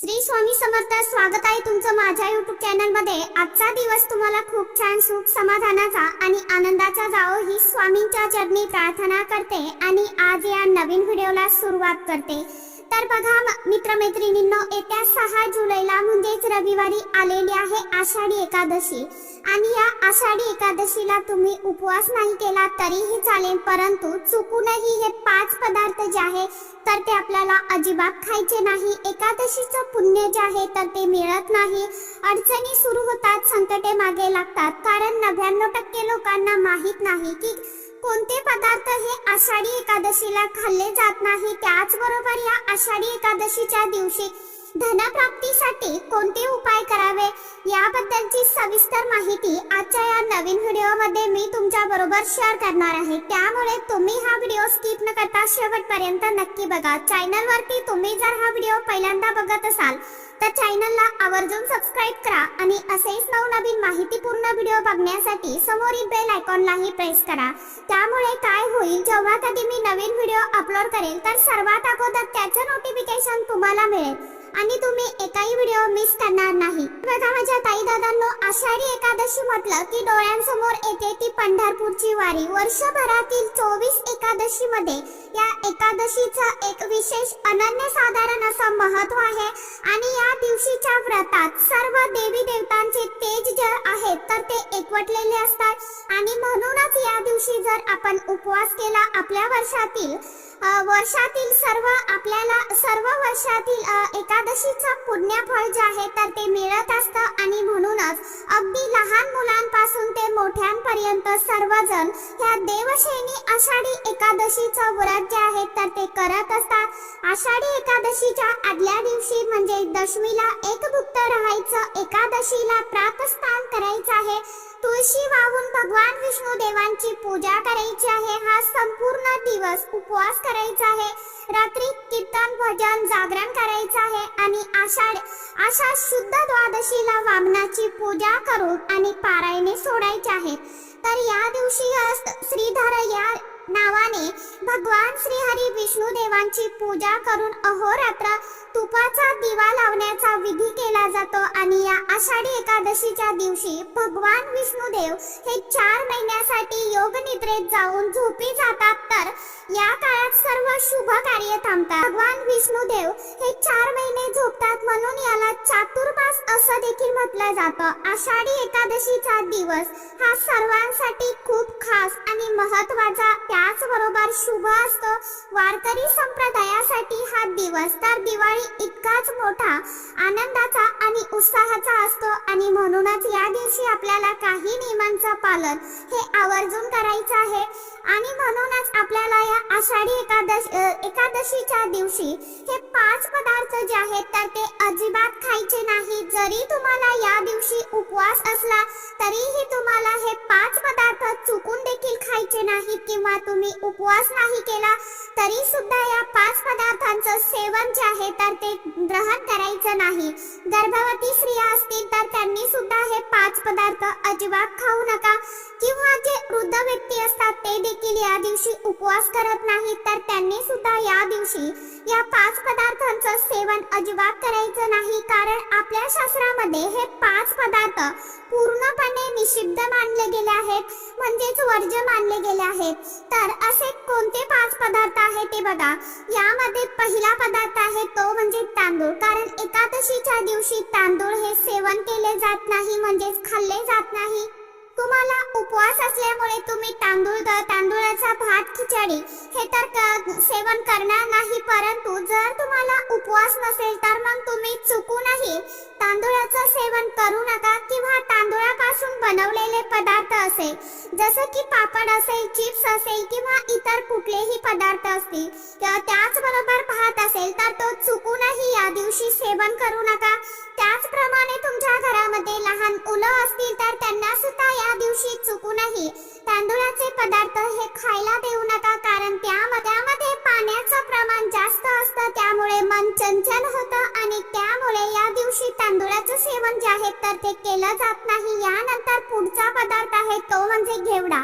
श्री स्वामी समर्थ. स्वागत आहे तुमचं माझ्या YouTube चॅनल मध्ये. आजचा दिवस तुम्हाला खूप छान सुख समाधानाचा आणि आनंदाचा जावो ही स्वामींच्या चरणी प्रार्थना करते आणि आज या नवीन व्हिडिओला सुरुवात करते. तर बघा मित्रमैत्रिणींनो, येत्या 6 जुलैला म्हणजेच रविवारी आलेली आहे आषाढी एकादशी आणि या आषाढी एकादशीला तुम्ही उपवास नाही केला तरीही चालेल, परंतु चुकूनही हे 5 पदार्थ जे आहे तर ते आपल्याला अजिबात खायचे नाही. एकादशीचं पुण्य जे आहे तर ते मिळत नाही. अडचणी सुरू होतात, संकटे मागे लागतात, कारण 99% लोकांना माहित नाही की कोणते पदार्थ हे आषाढी एकादशीला खाल्ले जात नाही. त्याचबरोबर या आषाढी एकादशीच्या दिवशी धनप्राप्तीसाठी कोणते उपाय करावे याबद्दलची सविस्तर माहिती आजच्या या नवीन व्हिडिओमध्ये मी तुमच्या बरोबर शेअर करणार आहे. त्यामुळे तुम्ही हा व्हिडिओ स्किप न करता शेवटपर्यंत नक्की बघा. चॅनलवरती तुम्ही जर हा व्हिडिओ पहिल्यांदा बघत असाल तर चॅनलला आवर्जून सबस्क्राइब करा आणि असेच नवनवीन माहितीपूर्ण व्हिडिओ बघण्यासाठी समोरील बेल आयकॉनलाही प्रेस करा. त्यामुळे काय होईल, जेव्हा कधी मी नवीन व्हिडिओ अपलोड करेल तर सर्वात अगोदर त्याचं नोटिफिकेशन तुम्हाला मिळेल आणि तुम्ही एकही व्हिडिओ मिस करणार नाही. बघा माझ्या ताई दादांनो, आषाढी एकादशी म्हटलं की डोळ्यांसमोर येते ती पंढरपूरची वारी. वर्षभरातील 24 एकादशी मध्ये या एकादशीचं एक विशेष अनन्यसाधारण असं महत्व आहे आणि या दिवशीच्या व्रतात सर्व देवी देवतांचे तेज जे आहेत तर ते एकवटलेले असतात आणि म्हणूनच या दिवशी जर आपण उपवास केला आपल्या वर्षातील सर्व वर्षातील एकादशीचं पुण्यफळ जे आहे तर ते मिळत असतं आणि म्हणूनच अगदी लहान मुलांपासून ते मोठ्यांपर्यंत सर्वजण ह्या देवशयनी आषाढी एकादशीचं व्रत जे आहे तर ते करत असतात. आषाढी एकादशीच्या आदल्या दिवशी म्हणजे दशमीला एकभुक्त राहायचं, एकादशीला प्रातस्नान करायचं आहे, तुळशी वाहून भगवान विष्णू देवांची पूजा करायची आहे, हा संपूर्ण दिवस उपवास करायचा आहे, रात्री कीर्तन भजन जागरण करायचं आहे आणि आषाढ शुद्ध द्वादशीला वामनाची पूजा करून आणि पारायणे सोडायचे आहेत. तर या दिवशी श्रीधर या नावाने भगवान श्री हरी विष्णू देवांची पूजा करून अहोरात्र तुपाचा दिवा लावण्याचा विधी केला जातो आणि या आषाढी एकादशीच्या दिवशी भगवान विष्णुदेव हे 4 महिन्यासाठी योग निद्रेत जाऊन झोपी जातात. तर या काळात सर्व शुभ कार्य थांबतात. भगवान विष्णुदेव हे 4 महिने झोपतात म्हणून याला चातुर्मास असं देखील म्हटलं जातं. आषाढी एकादशीचा दिवस हा सर्वांसाठी खूप खास आणि महत्त्वाचा त्याचबरोबर शुभ असतो. वारकरी संप्रदायासाठी हा दिवस तर दिवाळी इतकाच मोठा आनंदाचा आणि उत्साहाचा असतो आणि म्हणूनच या दिवशी आपल्याला काही नियमांचं पालन हे आवर्जून करायचं आहे आणि म्हणूनच आपल्याला या आषाढी एकादशीच्या दिवशी हे 5 पदार्थ जे आहेत तर ते अजिबात खायचे नाही. जरी तुम्हाला या दिवशी उपवास असला तरीही तुम्हाला हे 5 पदार्थ चुकून देखील खायचे नाहीत किंवा तुम्ही उपवास नाही केला तरी सुद्धा या 5 पदार्थांचं सेवन जे आहे तर ते ग्रहण करायचं नाही. गर्भवती स्त्रिया असतील तर त्यांनी सुद्धा हे 5 पदार्थ अजिबात खाऊ नका किंवा जे वृद्ध व्यक्ती असतात ते देखील या दिवशी उपवास करत नाहीत तर त्यांनी सुद्धा या दिवशी या 5 पदार्थांचं सेवन अजिबात करायचं नाही, कारण आपल्या शास्त्रामध्ये हे 5 पदार्थ पूर्णपणे निषिद्ध मानले गेले आहेत, म्हणजेच वर्ज्य मानले गेले आहेत. तर असे कोणते 5 पदार्थ आहेत ते बघा. यामध्ये पहिला पदार्थ आहे तो म्हणजे तांदूळ, कारण एकादशीच्या दिवशी तांदूळ हे सेवन केले जात नाही, म्हणजेच खाल्ले जात नाही. तुम्हाला उपवास असल्यामुळे तुम्ही तांदूळाचा भात खिचडी हे तर सेवन करणार नाही, परंतु जर तुम्हाला उपवास नसेल तर मग तुम्ही चुकूनही तांदूळाचं सेवन करू नका किंवा तांदूळापासून बनवलेले पदार्थ असेल जसं की पापड असेल, चिप्स असेल किंवा इतर कुठलेही पदार्थ असतील, त्याचबरोबर भात असेल तर तो चुकूनही या दिवशी सेवन करू नका. त्याचप्रमाणे तुमच्या घरामध्ये लहान मुलं असतील तर त्यांना सुद्धा या दिवशी चुकूनही तांदूळाचे पदार्थ हे खायला देऊ नका, कारण त्यामध्ये पाण्याचं प्रमाण जास्त असतं, त्यामुळे मन चंचल होतं आणि त्यामुळे या दिवशी तांदूळाचं सेवन जे आहे तर ते केलं जात नाही. यानंतर पुढचा पदार्थ आहे तो म्हणजे घेवडा.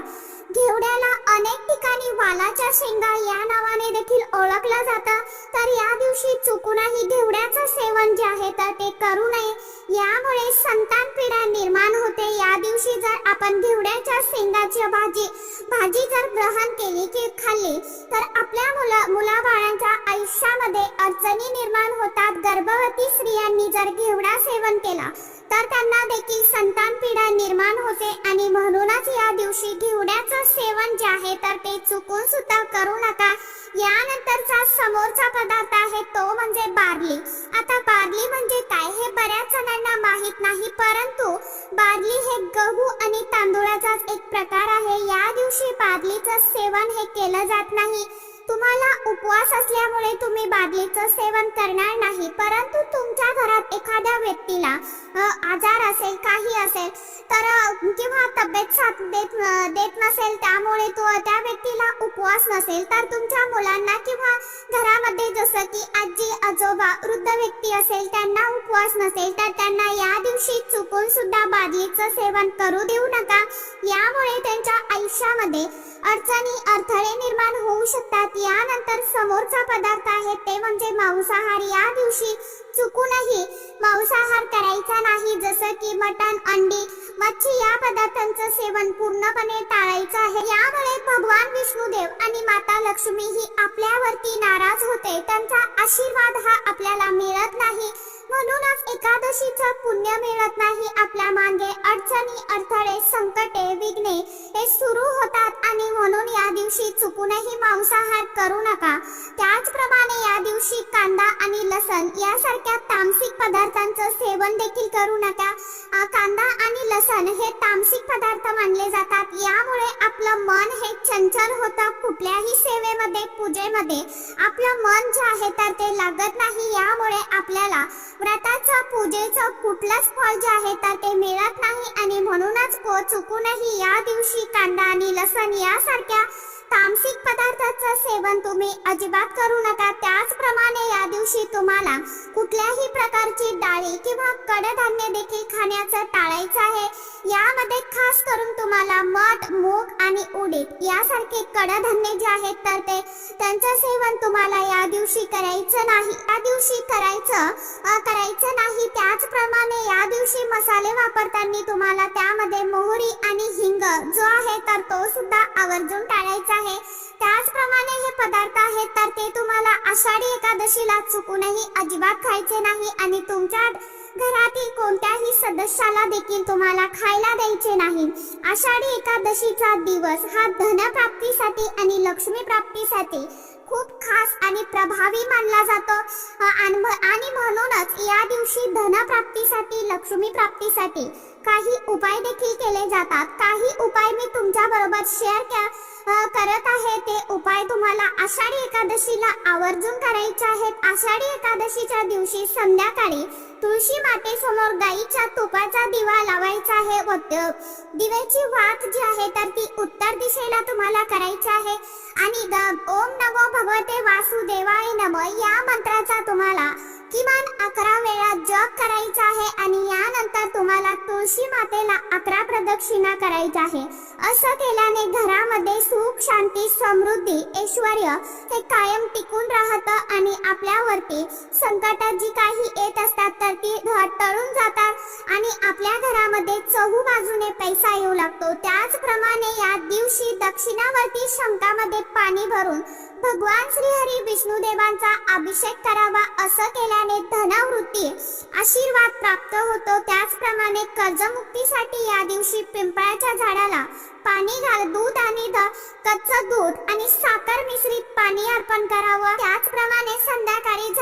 घेवड्याला अनेक ठिकाणी वालाच्या शेंगा या नावाने देखील ओळखलं जातं. तर या दिवशी चुकूनही घेवड्याचं सेवन जे आहे तर ते करू नये. यामुळे संतान पीडा निर्माण होते. या दिवशी जर आपण घेवड्याच्या शेंगाची भाजी जर ग्रहण केली की खाल्ली तर आपल्या मुलाबाळांच्या आयुष्यामध्ये अडचणी निर्माण होतात. गर्भवती स्त्रियांनी जर घेवडा सेवन केला तर त्यांना देखील संतान पीडा निर्माण होते आणि म्हणूनच या दिवशी घेवड्याचं सेवन जे आहे तर ते चुकून सुद्धा करू नका. यानंतरचा समोरचा पदार्थ आहे तो म्हणजे बार्ली. आता बार्ली म्हणजे काय हे बऱ्याच जणांना माहित नाही, परंतु बार्ली हे गहू आणि तांदूळाचा एक प्रकार आहे. या दिवशी बार्लीचं सेवन हे केलं जात नाही. तुम्हाला उपवास असल्यामुळे तुम्ही बार्लीचं सेवन करणार नाही, परंतु तुमच्या घरात एखाद्या व्यक्तीला आजार असेल, काही असेल तर किंवा तब्येत साथ देत नसेल, त्यामुळे त्या व्यक्तीला उपवास नसेल तर तुमच्या मुलांना किंवा घरामध्ये जसं की आजी आजोबा वृद्ध व्यक्ती असेल त्यांना उपवास नसेल तर त्यांना या दिवशी चुकून सुद्धा बार्लीचं सेवन करू देऊ नका. यामुळे त्यांच्या आयुष्यामध्ये अडचणी अडथळे निर्माण होऊ शकतात. यानंतर समोरचा पदार्थ आहे ते म्हणजे मांसाहार. या दिवशी चुकूनही मांसाहार करायचा नाही, जसं की मटण, अंडी, मच्छी या पदार्थांचं सेवन पूर्णपणे टाळायचं आहे. यामुळे भगवान विष्णुदेव आणि माता लक्ष्मी ही आपल्यावरती नाराज होते. त्यांचा आशीर्वाद हा आपल्याला मिळत नाही, म्हणूनच एकादशीचं पुण्य मिळत नाही. आपल्या मागे अडचणी अडथळे संकटे विघ्ने हे सुरू होतात आणि म्हणून या दिवशी चुकूनही मांसाहार करू नका. त्याचप्रमाणे या दिवशी कांदा आणि लसण यासारख्या तामसिक पदार्थांचं सेवन देखील करू नका. कांदा आणि लसण हे तामसिक पदार्थ मानले जातात. यामुळे आपलं मन हे चंचल होतं. कुठल्याही सेवेमध्ये पूजेमध्ये आपलं मन जे आहे तर ते लागत नाही. यामुळे आपल्याला व्रताचं पूजेचं कुठलंच फळ जे आहे तर ते मिळत नाही आणि म्हणूनच चुकूनही या दिवशी कांदा आणि लसण यासारख्या तामसिक पदार्थाचं सेवन तुम्ही अजिबात करू नका. त्याचप्रमाणे या दिवशी तुम्हाला कुठल्याही प्रकारची डाळी किंवा कडधान्य देखील खाण्याचं टाळायचं आहे. यामध्ये खास करून तुम्हाला मठ, मूग आणि उडीद यासारखे कडधान्य जे आहेत तर त्यांचं सेवन तुम्हाला या दिवशी करायचं नाही. या दिवशी करायचं नाही. त्याचप्रमाणे या दिवशी मसाले वापरताना तुम्हाला त्यामध्ये मोहरी आणि हिंग जो आहे तर तो सुद्धा आवर्जून टाळायचा आहे. त्याचप्रमाणे हे पदार्थ आहेत तर ते तुम्हाला आषाढी एकादशीला चुकूनही अजिबात खायचे नाही आणि तुमच्या घरातील कोणत्याही सदस्याला देखील तुम्हाला खायला द्यायचे नाही. आषाढी एकादशीचा दिवस हा धनप्राप्तीसाठी आणि लक्ष्मी प्राप्तीसाठी खूप खास आणि प्रभावी मानला जातो आणि म्हणूनच या दिवशी धनप्राप्तीसाठी लक्ष्मी प्राप्तीसाठी काही उपाय देखील केले जातात. काही उपाय मी तुमच्या बरोबर शेअर करत आहे. ते उपाय तुम्हाला आषाढी एकादशीला आवर्जून करायचे आहेत. आषाढी एकादशीच्या दिवशी संध्याकाळी तुळशी मातेसमोर गाईच्या तुपाचा दिवा लावायचा आहे व दिव्याची वात जी आहे तर ती उत्तर दिशेला तुम्हाला करायची आहे आणि ओम नमो भगवते वासुदेवाय नमः या मंत्राचा तुम्हाला किमान 11 वेळा जप करायचा आहे आणि यानंतर तुम्हाला तुळशी मातेला 11 प्रदक्षिणा करायच्या आहे. असं केल्याने घरामध्ये सुख, शांती, समृद्धी, ऐश्वर्य हे कायम टिकून राहतं आणि आपल्यावरती संकट जी काही येत असतात तर ती टळून जातात आणि आपल्या घरामध्ये चहूबाजूने पैसा येऊ लागतो. त्याचप्रमाणे या दिवशी दक्षिणावर्ती शंखामध्ये पाणी भरून भगवान श्री हरी विष्णुदेवांचा अभिषेक करावा. असं केल्याने धनवृत्ती आशीर्वाद प्राप्त होतो. त्याचप्रमाणे कर्जमुक्तीसाठी या दिवशी पिंपळाच्या झाडाला पाणी दूध आणि कच्चं दूध आणि साखर मिश्रित पाणी अर्पण करावं. त्याचप्रमाणे संध्याकाळी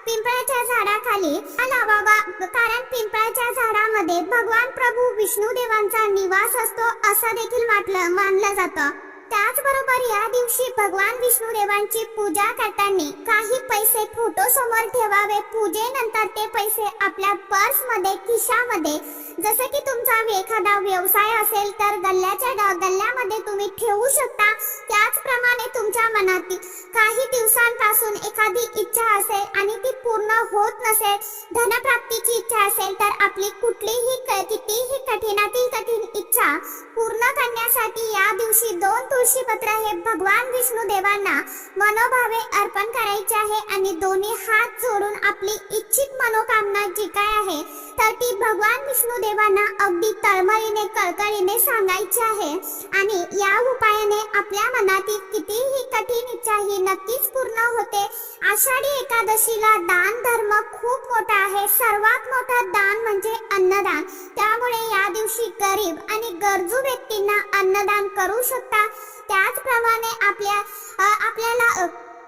पिंपळाच्या झाडाखाली लावावा, कारण पिंपळाच्या झाडामध्ये भगवान प्रभू विष्णुदेवांचा निवास असतो असं देखील मानलं जातं. त्याचबरोबर या दिवशी भगवान विष्णुदेवांची पूजा करताना काही पैसे फोटो समोर ठेवावे. पूजेनंतर ते पैसे आपल्या पर्स मध्ये, खिशामध्ये जसं की तुमचा एखादा व्यवसाय असेल तर गल्ल्यामध्ये तुम्ही ठेवू शकता. त्याचप्रमाणे तुमच्या मनातील काही दिवसांपासून एखादी इच्छा असेल आणि ती पूर्ण होत नसेल, धनप्राप्तीची इच्छा असेल, तर आपली कितीही कठीणातील कठीण इच्छा पूर्ण करण्यासाठी या दिवशी 2 तुळशीपत्र हे भगवान विष्णू देवांना मनोभावे अर्पण करायचे आहे आणि दोन्ही हात जोडून आपली इच्छित मनोकामना जी काय आहे तर ती भगवान विष्णू देवांना अगदी तळमळीने कळकळीने सांगायची आहे. आणि या उपायाने आपल्या मनातील कितीही कठीण इच्छा ही नक्कीच पूर्ण होते. आषाढी एकादशीला दान धर्म खूप मोठा आहे. सर्वात मोठा दान म्हणजे अन्नदान. त्यामुळे या दिवशी गरीब आणि गरजू व्यक्तींना अन्नदान करू शकता. त्याचप्रमाणे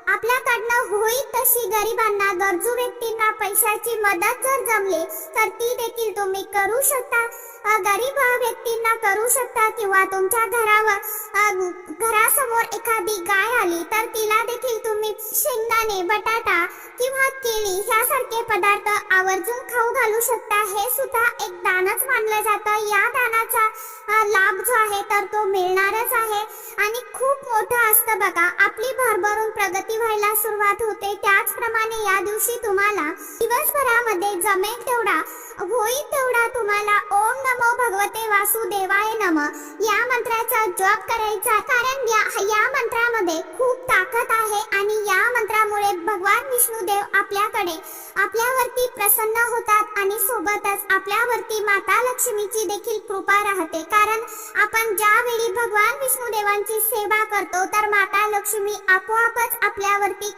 आपल्याकडनं होईल तशी गरिबांना, गरजू व्यक्तींना पैशाची मदत जर जमली तर ती देखील तुम्ही करू शकता. गरीब व्यक्तींना करू शकता किंवा तुमच्या घरासमोर एखादी गाय आली तर तिला देखील तुम्ही शेंगदाणे, बटाटा किंवा केळी ह्यासारखे पदार्थ आवर्जून खाऊ घालू शकता. हे सुद्धा एक दानच मानलं जातं. या दानाचा लाभ जो आहे तर तो मिळणारच आहे आणि खूप मोठं असतं बघा. आपली भरभरून प्रगती व्हायला सुरुवात होते. त्याचप्रमाणे या दिवशी तुम्हाला दिवसभरामध्ये जमेल तेवढा, होईल तेवढा तुम्हाला ओम नमो भगवते वासुदेवाय नमः या मंत्राचा जप करायचा. कारण या मंत्रामध्ये खूप ताकद आहे आणि या मंत्रामुळे भगवान विष्णुदेव आपल्यावरती प्रसन्न होतात आणि सोबतच आपल्यावरती माता लक्ष्मीची देखील कृपा राहते. कारण आपण ज्यावेळी भगवान विष्णुदेवांची सेवा करतो तर माता लक्ष्मी आपोआपच आपल्यावरती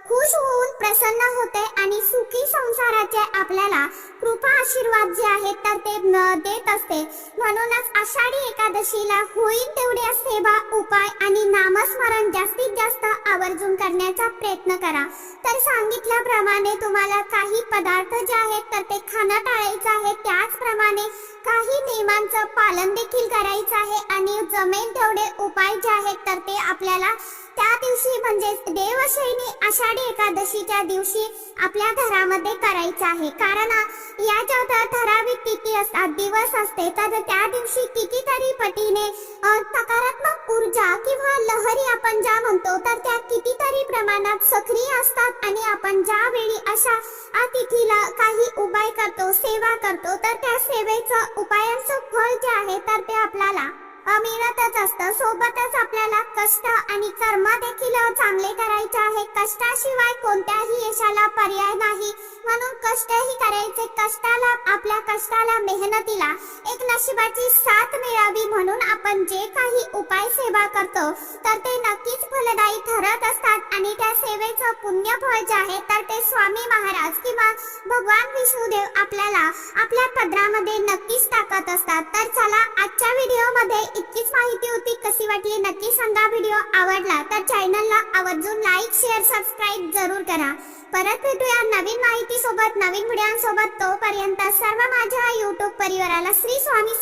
खुश होऊन प्रसन्न होते आणि सुखी संसाराचे आपल्याला कृपा आशीर्वाद जे आहेत तर ते देत असते. म्हणूनच आषाढी एकादशीला होईल तेवढ्या सेवा, उपाय आणि नामस्मरण जास्तीत जास्त आवर्जून करण्याचा प्रयत्न करा. तर सांगितल्याप्रमाणे तुम्हाला काही पदार्थ जे आहेत तर ते खाणं टाळायचं आहे. त्याचप्रमाणे काही नियमांचं पालन देखील करायचं आहे आणि जमेल तेवढे उपाय जे आहेत तर ते आपल्याला त्या दिवशी म्हणजे देवशयनी आषाढी एकादशीच्या दिवशी आपल्या घरामध्ये करायचं आहे. कारण या ज्या ठराविक तिथी असतात, दिवस असते, तर त्या दिवशी कितीतरी पटीने सकारात्मक ऊर्जा किंवा लहरी आपण ज्या म्हणतो तर त्या कितीतरी प्रमाणात सक्रिय असतात आणि आपण ज्यावेळी अशा तिथीला काही उपाय करतो, सेवा करतो तर त्या सेवेचं उपायांचं फळ जे आहे तर ते आपल्याला मिळतच असतं. सोबतच आपल्याला कष्ट आणि कर्म देखील चांगले करायचे आहे. कष्टाशिवाय कोणत्याही यशाला पर्याय नाही. म्हणून कष्टही करायचे. आपल्या कष्टाला, मेहनतीला एक नशिबाची साथ मिळावी म्हणून आपण जे काही उपाय सेवा करतो तर ते नक्कीच फलदायी ठरत असतात आणि त्या सेवेचं पुण्य फळ जे आहे तर ते स्वामी महाराज किंवा भगवान विष्णुदेव आपल्याला आपल्या पदरामध्ये नक्कीच टाकत असतात. तर चला, आजच्या व्हिडिओमध्ये इतकीच माहिती होती. कशी वाटली नक्की सांगा. व्हिडिओ आवडला तर चॅनलला आवर्जून लाईक, शेअर, सबस्क्राईब जरूर करा. परत भेटूया नवीन माहिती सोबत, नवीन व्हिडिओसोबत. तोपर्यंत सर्व माझ्या YouTube परिवाराला श्री स्वामी